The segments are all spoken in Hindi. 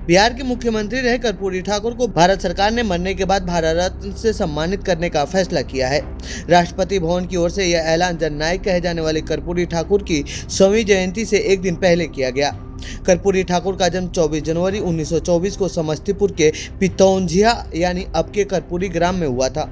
बिहार के मुख्यमंत्री रहे कर्पूरी ठाकुर को भारत सरकार ने मरने के बाद भारत रत्न से सम्मानित करने का फैसला किया है। राष्ट्रपति भवन की ओर से यह ऐलान जननायक कहे जाने वाले कर्पूरी ठाकुर की 100वीं जयंती से एक दिन पहले किया गया। कर्पूरी ठाकुर का जन्म 24 जनवरी 1924 को समस्तीपुर के पितौंझिया यानी अब के कर्पूरी ग्राम में हुआ था।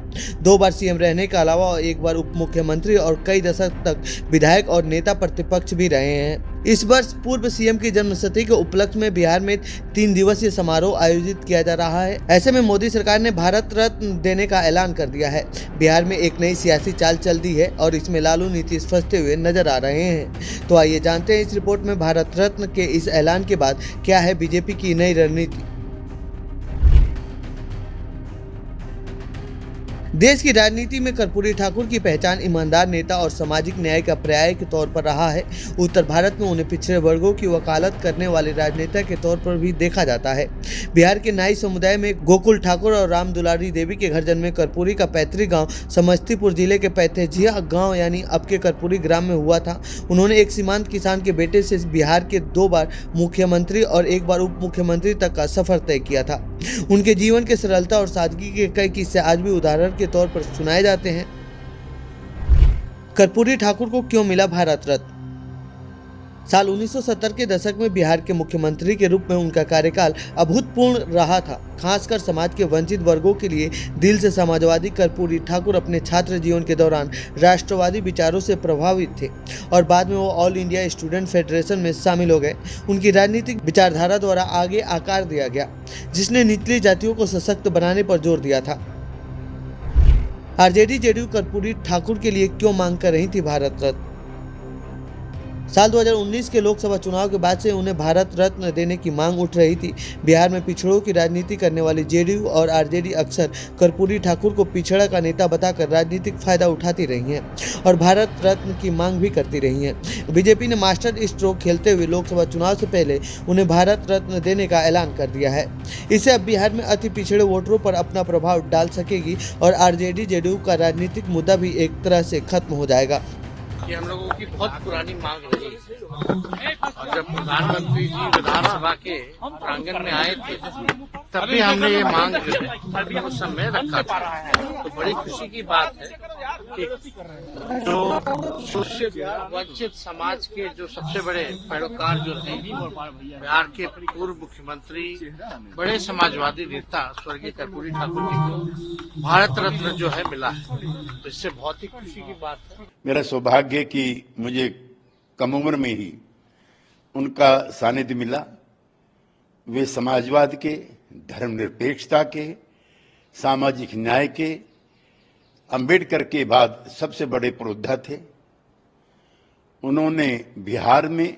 2 बार सीएम रहने के अलावा एक बार उप मुख्यमंत्री और कई दशक तक विधायक और नेता प्रतिपक्ष भी रहे हैं। इस वर्ष पूर्व सीएम की जन्मशती के उपलक्ष्य में बिहार में 3 दिवसीय समारोह आयोजित किया जा रहा है। ऐसे में मोदी सरकार ने भारत रत्न देने का ऐलान कर दिया है। बिहार में एक नई सियासी चाल चल दी है और इसमें लालू नीतीश फंसते हुए नजर आ रहे हैं। तो आइए जानते हैं इस रिपोर्ट में भारत रत्न के इस ऐलान के बाद क्या है बीजेपी की नई रणनीति। देश की राजनीति में कर्पूरी ठाकुर की पहचान ईमानदार नेता और सामाजिक न्याय का पर्याय के तौर पर रहा है। उत्तर भारत में उन्हें पिछड़े वर्गों की वकालत करने वाले राजनेता के तौर पर भी देखा जाता है। बिहार के नाई समुदाय में गोकुल ठाकुर और राम दुलारी देवी के घर जन्मे कर्पूरी का पैतृक गांव समस्तीपुर जिले के पैथेझिया गांव यानी अब के कर्पूरी ग्राम में हुआ था। उन्होंने एक सीमांत किसान के बेटे से बिहार के 2 बार मुख्यमंत्री और एक बार उप मुख्यमंत्री तक का सफर तय किया था। उनके जीवन के सरलता और सादगी के कई किस्से आज भी उदाहरण के तौर पर सुनाए जाते हैं। कर्पूरी ठाकुर को क्यों मिला भारत रत्न? साल 1970 के दशक में बिहार के मुख्यमंत्री के रूप में उनका कार्यकाल अभूतपूर्व रहा था। खासकर समाज के वंचित वर्गों के लिए दिल से समाजवादी कर्पूरी ठाकुर अपने छात्र जीवन के दौरान राष्ट्रवादी विचारों से प्रभावित थे और बाद में वो ऑल इंडिया स्टूडेंट फेडरेशन में शामिल हो गए। उनकी राजनीतिक विचारधारा द्वारा आगे आकार दिया गया, जिसने निचली जातियों को सशक्त बनाने पर जोर दिया था। आरजेडी जेडीयू कर्पूरी ठाकुर के लिए क्यों मांग कर रही थी भारत रत्न? साल 2019 के लोकसभा चुनाव के बाद से उन्हें भारत रत्न देने की मांग उठ रही थी। बिहार में पिछड़ों की राजनीति करने वाली जेडीयू और आरजेडी अक्सर कर्पूरी ठाकुर को पिछड़ा का नेता बताकर राजनीतिक फायदा उठाती रही हैं और भारत रत्न की मांग भी करती रही हैं। बीजेपी ने मास्टर स्ट्रोक खेलते हुए लोकसभा चुनाव से पहले उन्हें भारत रत्न देने का ऐलान कर दिया है। इससे अब बिहार में अति पिछड़े वोटरों पर अपना प्रभाव डाल सकेगी और आरजेडी जेडीयू का राजनीतिक मुद्दा भी एक तरह से खत्म हो जाएगा। ये हम लोगों की बहुत पुरानी मांग रही है और जब प्रधानमंत्री जी विधानसभा के प्रांगण में आए थे तब भी हमने ये मांग उस समय रखा था। तो बड़ी खुशी की बात है कि जो शोषित वंचित समाज के जो सबसे बड़े पैरोकार जो थे बिहार के पूर्व मुख्यमंत्री बड़े समाजवादी नेता स्वर्गीय कर्पूरी ठाकुर जी को भारत रत्न जो है मिला है, तो इससे बहुत ही खुशी की बात है। मेरा सौभाग्य कि मुझे कम उम्र में ही उनका सानिध्य मिला। वे समाजवाद के, धर्मनिरपेक्षता के, सामाजिक न्याय के, अंबेडकर के बाद सबसे बड़े पुरोधा थे। उन्होंने बिहार में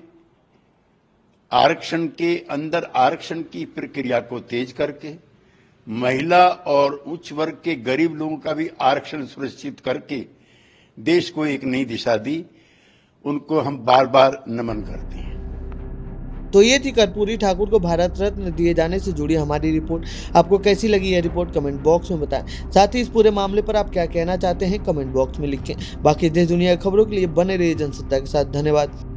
आरक्षण के अंदर आरक्षण की प्रक्रिया को तेज करके महिला और उच्च वर्ग के गरीब लोगों का भी आरक्षण सुनिश्चित करके देश को एक नई दिशा दी। उनको हम बार बार नमन करते हैं। तो ये थी कर्पूरी ठाकुर को भारत रत्न दिए जाने से जुड़ी हमारी रिपोर्ट। आपको कैसी लगी यह रिपोर्ट कमेंट बॉक्स में बताएं। साथ ही इस पूरे मामले पर आप क्या कहना चाहते हैं कमेंट बॉक्स में लिखें। बाकी देश दुनिया की खबरों के लिए बने रहिए जनसत्ता के साथ। धन्यवाद।